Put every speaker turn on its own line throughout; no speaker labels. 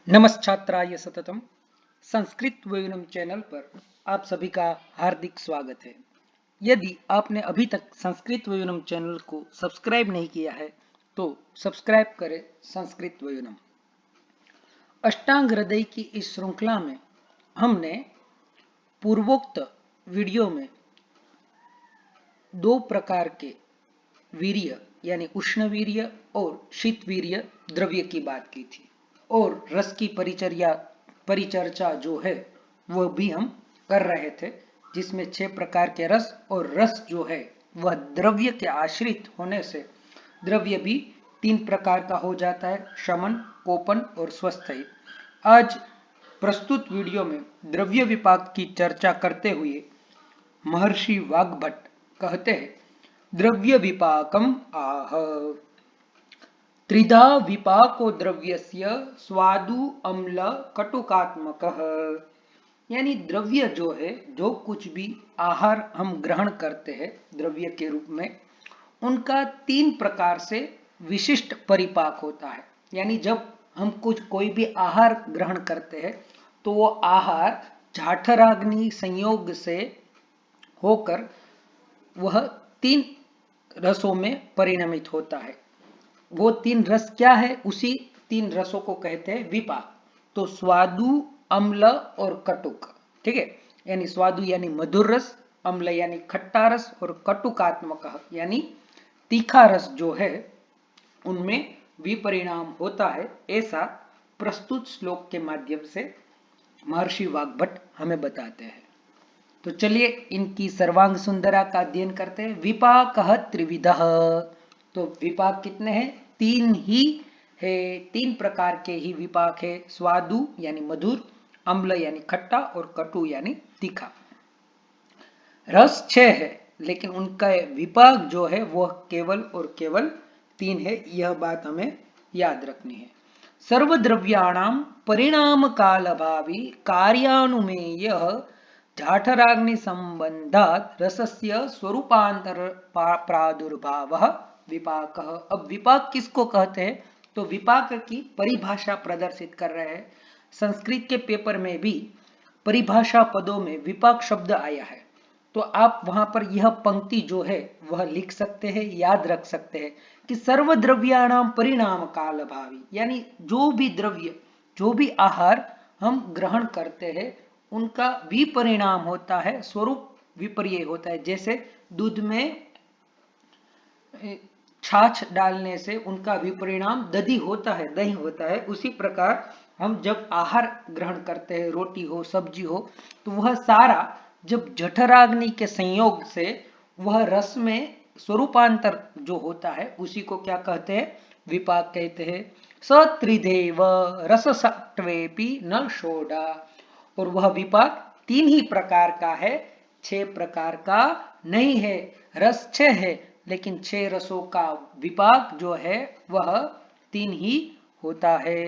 नमस्छात्राय सततम Sanskrit वेयनम channel पर आप सभी का हार्दिक स्वागत है। यदि आपने अभी तक संस्कृत वेयनम चैनल को सब्सक्राइब नहीं किया है तो सब्सक्राइब करें संस्कृत वेयनम। अष्टांग हृदय की इस श्रृंखला में हमने पूर्वोक्त वीडियो में दो प्रकार के वीर्य यानी उष्ण वीर्य और शीत वीर्य द्रव्य की बात की थी और रस की परिचर्चा जो है वह भी हम कर रहे थे, जिसमें 6 प्रकार के रस और रस जो है वह द्रव्य के आश्रित होने से द्रव्य भी 3 प्रकार का हो जाता है, शमन, कोपन और स्वस्थ। आज प्रस्तुत वीडियो में द्रव्य विपाक की चर्चा करते हुए महर्षि वाग्भट कहते हैं, द्रव्य विपाकम आह त्रिधा विपाको द्रव्यस्य स्वादु अम्ल कटुकात्मकः। यानी द्रव्य जो है, जो कुछ भी आहार हम ग्रहण करते हैं द्रव्य के रूप में, उनका 3 प्रकार से विशिष्ट परिपाक होता है। यानी जब हम कोई भी आहार ग्रहण करते हैं तो वो आहार जाठराग्नि संयोग से होकर वह 3 रसों में परिणमित होता है। वो 3 रस क्या है? उसी 3 रसों को कहते हैं विपाक। तो स्वादु, अम्ल और कटुक, ठीक है। यानी स्वादु यानी मधुर रस, अम्ल यानी खट्टा रस और कटुकात्मक यानी तीखा रस जो है उनमें विपरिणाम होता है। ऐसा प्रस्तुत श्लोक के माध्यम से महर्षि वाग्भट हमें बताते हैं। तो चलिए इनकी सर्वांग सुंदरा का अध्ययन करते हैं। विपाकः त्रिविधः। तो विपाक कितने हैं? 3 ही है। 3 प्रकार के ही विपाक है। स्वादु यानी मधुर, अम्ल यानी खट्टा और कटु यानी तीखा। रस 6 है, लेकिन उनका विपाक जो है वह केवल और केवल 3 है। यह बात हमें याद रखनी है। सर्वद्रव्याणाम परिणाम काल अभावी कार्यानुमेय जाठराग्नि संबंधात रसस्य स्वरूपांतर प्रादुर्भावः विपाकः। अब विपाक किसको कहते हैं? तो विपाक की परिभाषा प्रदर्शित कर रहे हैं। संस्कृत के पेपर में भी परिभाषा पदों में विपाक शब्द आया है, तो आप वहां पर यह पंक्ति जो है वह लिख सकते हैं, याद रख सकते हैं कि सर्वद्रव्याणाम परिणाम काल भावी। यानी जो भी द्रव्य, जो भी आहार हम ग्रहण करते हैं उनका विपरिणाम होता है, स्वरूप विपर्य होता है। जैसे दूध में छाछ डालने से उनका विपरिणाम दधी होता है, दही होता है। उसी प्रकार हम जब आहार ग्रहण करते हैं, रोटी हो, सब्जी हो, तो वह सारा जब जठराग्नि के संयोग से वह रस में स्वरूपांतर जो होता है उसी को क्या कहते हैं? विपाक कहते हैं। सत्रिदेव रससत्वेपि न षोडा। और वह विपाक 3 ही प्रकार का है, 6 प्रकार का नहीं है। रस 6 है, लेकिन 6 रसों का विपाक जो है वह 3 ही होता है।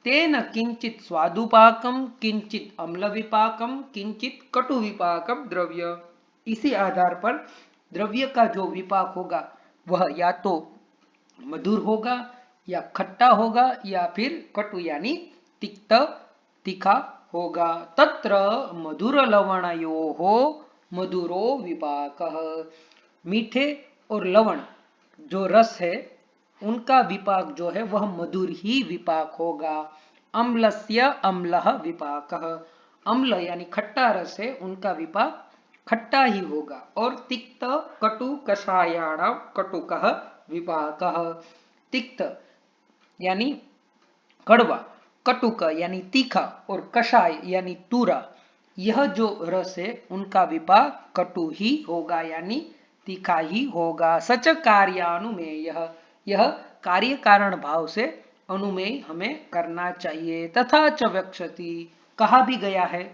तेन किंचित स्वादुपाकम, किंचित अम्ल विपाकम, किंचित कटु विपाकम द्रव्य। इसी आधार पर द्रव्य का जो विपाक होगा वह या तो मधुर होगा या खट्टा होगा या फिर कटु यानी तिक्त, तीखा होगा। तत्र मधुर लवणयोः मधुरो विपाकः। मीठे और लवण जो रस है उनका विपाक जो है वह मधुर ही विपाक होगा। अम्लस्य अम्लः विपाकः। अम्ल यानी खट्टा रस है, उनका विपाक खट्टा ही होगा। और तिक्त कटु कषायाणां कटुकः विपाकः। तिक्त यानी कड़वा, कटुक यानी तीखा और कषाय यानी तूरा, यह जो रस है उनका विपाक कटु ही होगा यानी तीखा ही होगा। सच कार्यानुमेय, यह कार्य कारण भाव से अनुमेय हमें करना चाहिए। तथा च वक्षति, कहा भी गया है,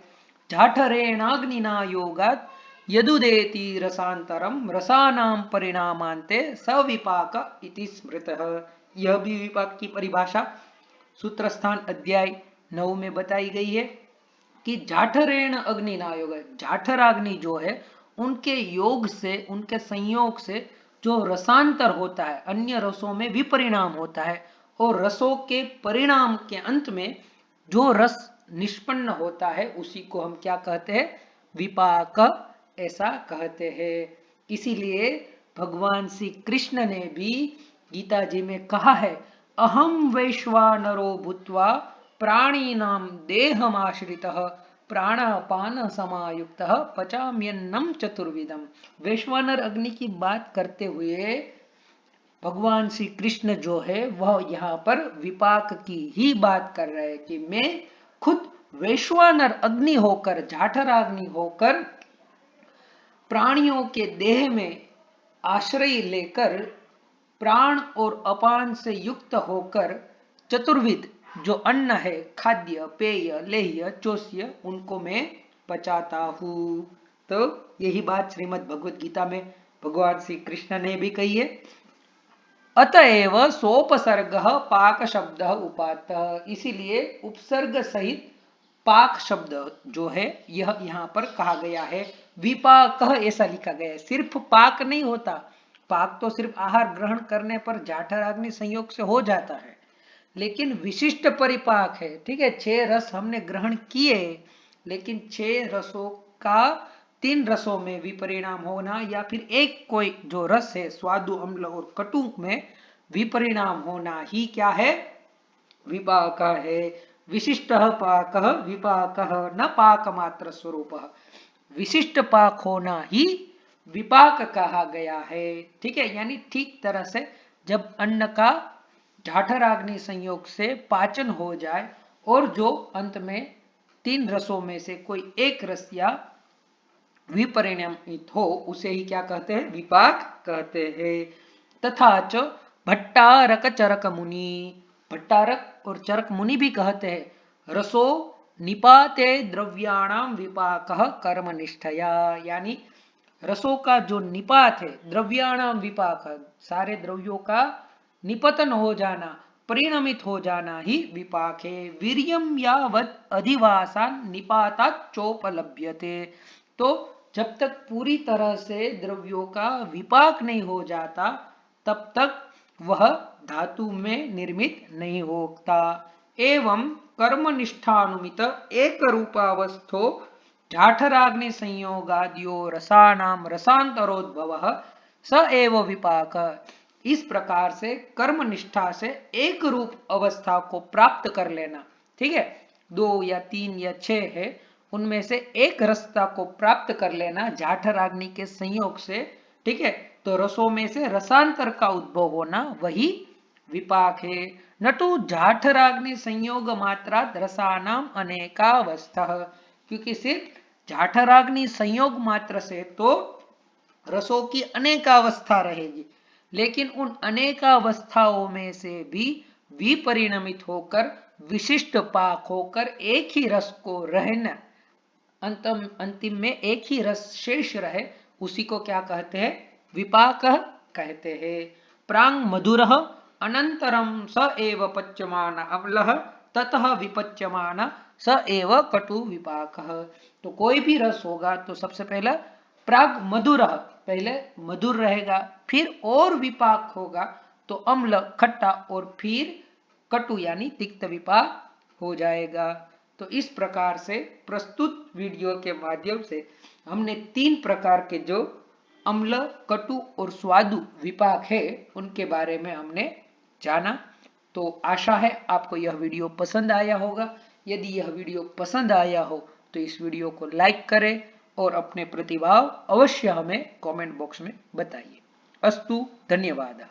जाठरेणाग्निना योगात् यदुदेति रसांतरम रसानाम परिणामांते सविपाक इति स्मृतः। यह भी विपाक की परिभाषा सूत्र स्थान अध्याय 9 में बताई गई है कि जाठरेण अग्निना योग, जाठराग्नि जो है उनके योग से, उनके संयोग से जो रसांतर होता है, अन्य रसों में विपरिणाम होता है और रसों के परिणाम के अंत में जो रस निष्पन्न होता है उसी को हम क्या कहते हैं, विपाक ऐसा कहते हैं। इसीलिए भगवान श्री कृष्ण ने भी गीता जी में कहा है, अहम वैश्वानरो भूत्वा प्राणिनाम देहमाश्रितः प्राणापान समायुक्तः पचाम्यन्नम चतुर्विधम। वैश्वानर अग्नि की बात करते हुए भगवान श्री कृष्ण जो है वह यहाँ पर विपाक की ही बात कर रहे हैं कि मैं खुद वैश्वानर अग्नि होकर, जाठराग्नि होकर प्राणियों के देह में आश्रय लेकर प्राण और अपान से युक्त होकर चतुर्विध जो अन्न है, खाद्य पेय लेह्य चोष्य, उनको मैं पचाता हूँ। तो यही बात श्रीमद् भगवद गीता में भगवान श्री कृष्ण ने भी कही है। अतएव सोपसर्ग पाक शब्द उपात, इसीलिए उपसर्ग सहित पाक शब्द जो है यह यहाँ पर कहा गया है। विपाक ऐसा लिखा गया है, सिर्फ पाक नहीं होता, पाक तो सिर्फ आहार ग्रहण करने पर जाठराग्नि संयोग से हो जाता है, लेकिन विशिष्ट परिपाक है। ठीक है, 6 रस हमने ग्रहण किए, लेकिन 6 रसों का 3 रसों में विपरिणाम होना या फिर एक कोई जो रस है स्वादु अम्ल और कटु में विपरिणाम होना ही क्या है, विपाक है। विशिष्ट पाक विपाक न पाक मात्र स्वरूप, विशिष्ट पाक होना ही विपाक कहा गया है। ठीक है, यानी ठीक तरह से जब अन्न का जाठराग्नि संयोग से पाचन हो जाए और जो अंत में 3 रसों में से कोई एक रस या विपरिणामित हो उसे ही क्या कहते हैं, विपाक कहते हैं। तथा च भट्टारक चरक मुनि, भट्टारक और चरक मुनि भी कहते हैं, रसो निपाते द्रव्याणाम विपाक कर्मनिष्ठया, यानी रसों का जो निपात है, द्रव्याणाम विपाक, सारे द्रव्यों का निपतन हो जाना, परिणमित हो जाना ही विपाक है। वीर्यम यावत् अधिवासान निपातात चोपलभ्यते, तो जब तक पूरी तरह से द्रव्यों का विपाक नहीं हो जाता तब तक वह धातु में निर्मित नहीं होता। एवं कर्मनिष्ठानुमित एक रूपावस्थो जाठराग्नि संयोगाद्यो रसानाम रसांतरोद्भव स एव विपाक। इस प्रकार से कर्म निष्ठा से एक रूप अवस्था को प्राप्त कर लेना, ठीक है, 2 या 3 या 6 है, उनमें से एक रसता को प्राप्त कर लेना जाठराग्नि के संयोग से, ठीक है, तो रसों में से रसांतर का उद्भव होना वही विपाक है। न तो जाठराग्नि संयोग मात्रा रसानाम अनेकावस्था, क्योंकि सिर्फ जाठराग्नि संयोग मात्र से तो रसों की अनेकावस्था रहेगी, लेकिन उन अनेकावस्थाओं में से भी विपरिणमित होकर विशिष्ट पाक होकर एक ही रस को रहना, अंतिम में एक ही रस शेष रहे, उसी को क्या कहते हैं, विपाक कहते हैं। प्रांग मधुरः अनंतरम स एव पच्यमान अम्लः ततः विपच्यमान स एव कटु विपाकः। तो कोई भी रस होगा तो सबसे पहला प्राग मधुर, पहले मधुर रहेगा, फिर और विपाक होगा तो अम्ल खट्टा, और फिर कटु यानी तिक्त विपाक हो जाएगा। तो इस प्रकार से प्रस्तुत वीडियो के माध्यम से हमने 3 प्रकार के जो अम्ल, कटु और स्वादु विपाक है उनके बारे में हमने जाना। तो आशा है आपको यह वीडियो पसंद आया होगा। यदि यह वीडियो पसंद आया हो तो इस वीडियो को लाइक करें और अपने प्रतिभाव अवश्य हमें कमेंट बॉक्स में बताइए। अस्तु, धन्यवाद।